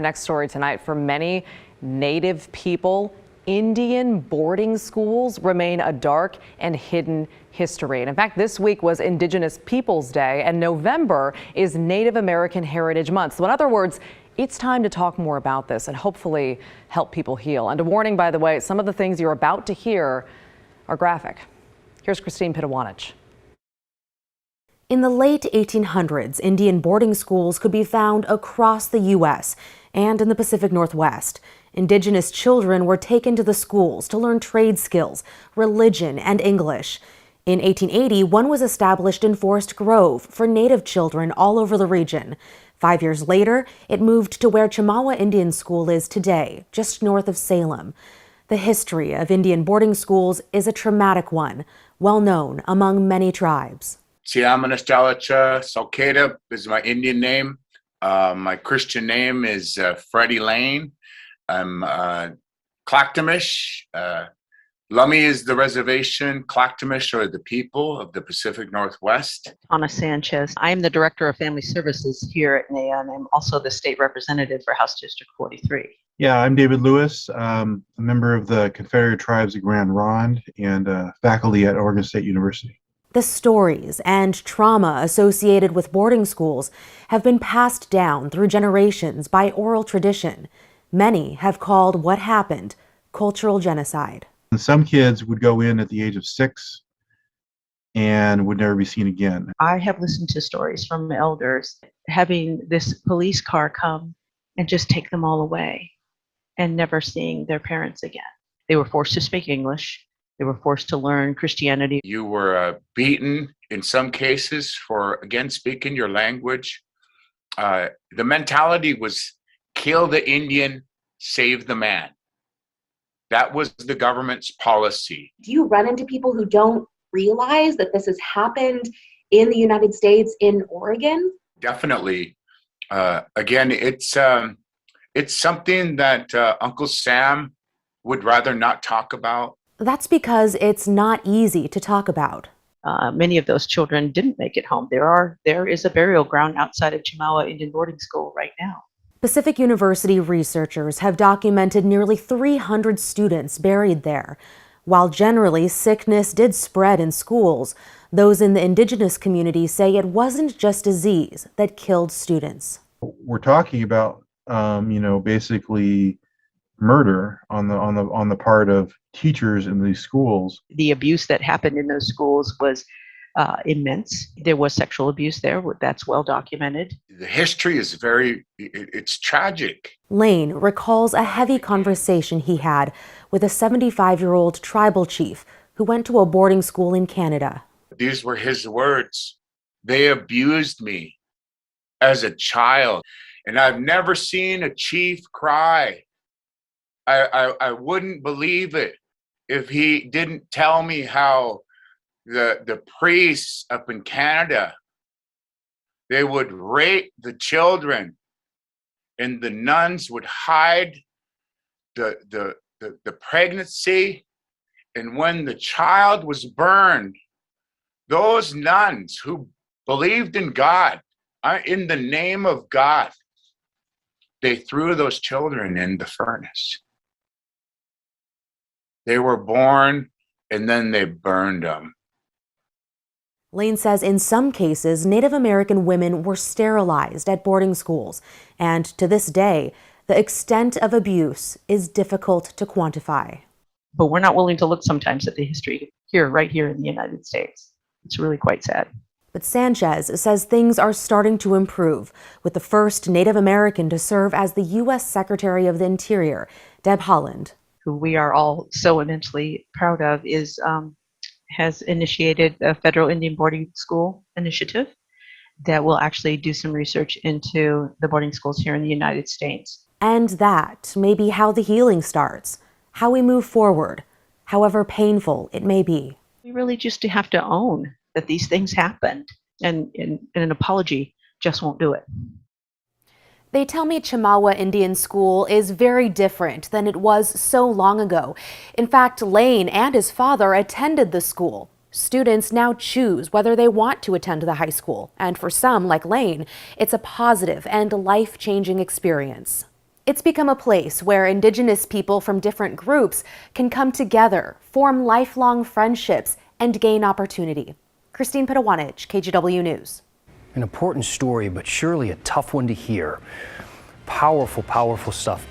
Next story tonight, for many Native people, Indian boarding schools remain a dark and hidden history. And in fact, this week was Indigenous Peoples Day, and November is Native American Heritage Month. So in other words, it's time to talk more about this and hopefully help people heal. And a warning, by the way, some of the things you're about to hear are graphic. Here's Christine Pitawanich. In the late 1800s, Indian boarding schools could be found across the U.S. and in the Pacific Northwest. Indigenous children were taken to the schools to learn trade skills, religion, and English. In 1880, one was established in Forest Grove for Native children all over the region. 5 years later, it moved to where Chimawa Indian School is today, just north of Salem. The history of Indian boarding schools is a traumatic one, well known among many tribes. Untitled Chapter is my Indian name. My Christian name is Freddie Lane. I'm Clactamish. Lummi is the reservation. Clactamish are the people of the Pacific Northwest. Ana Sanchez. I am the Director of Family Services here at NAIA, and I'm also the State Representative for House District 43. Yeah, I'm David Lewis, a member of the Confederate Tribes of Grand Ronde and faculty at Oregon State University. The stories and trauma associated with boarding schools have been passed down through generations by oral tradition. Many have called what happened cultural genocide. Some kids would go in at the age of 6 and would never be seen again. I have listened to stories from elders having this police car come and just take them all away and never seeing their parents again. They were forced to speak English. They were forced to learn Christianity. You were beaten in some cases for, again, speaking your language. The mentality was kill the Indian, save the man. That was the government's policy. Do you run into people who don't realize that this has happened in the United States, in Oregon? Definitely. Again, it's something that Uncle Sam would rather not talk about. That's because it's not easy to talk about. Many of those children didn't make it home. There is a burial ground outside of Chimawa Indian Boarding School right now. Pacific University researchers have documented nearly 300 students buried there. While generally sickness did spread in schools, those in the indigenous community say it wasn't just disease that killed students. We're talking about, basically murder on the part of teachers in these schools. The abuse that happened in those schools was immense. There was sexual abuse there. That's well documented. The history is it's tragic. Lane recalls a heavy conversation he had with a 75-year-old tribal chief who went to a boarding school in Canada. These were his words. They abused me as a child, and I've never seen a chief cry. I wouldn't believe it if he didn't tell me how the priests up in Canada, they would rape the children, and the nuns would hide the pregnancy. And when the child was burned, those nuns who believed in God, in the name of God, they threw those children in the furnace. They were born and then they burned them. Lane says in some cases, Native American women were sterilized at boarding schools. And to this day, the extent of abuse is difficult to quantify. But we're not willing to look sometimes at the history right here in the United States. It's really quite sad. But Sanchez says things are starting to improve, with the first Native American to serve as the U.S. Secretary of the Interior, Deb Haaland. Who we are all so immensely proud of, has initiated a federal Indian boarding school initiative that will actually do some research into the boarding schools here in the United States. And that may be how the healing starts, how we move forward, however painful it may be. We really just have to own that these things happened, and an apology just won't do it. They tell me Chimawa Indian School is very different than it was so long ago. In fact, Lane and his father attended the school. Students now choose whether they want to attend the high school. And for some, like Lane, it's a positive and life-changing experience. It's become a place where Indigenous people from different groups can come together, form lifelong friendships, and gain opportunity. Christine Pitawanich, KGW News. An important story, but surely a tough one to hear. Powerful, powerful stuff.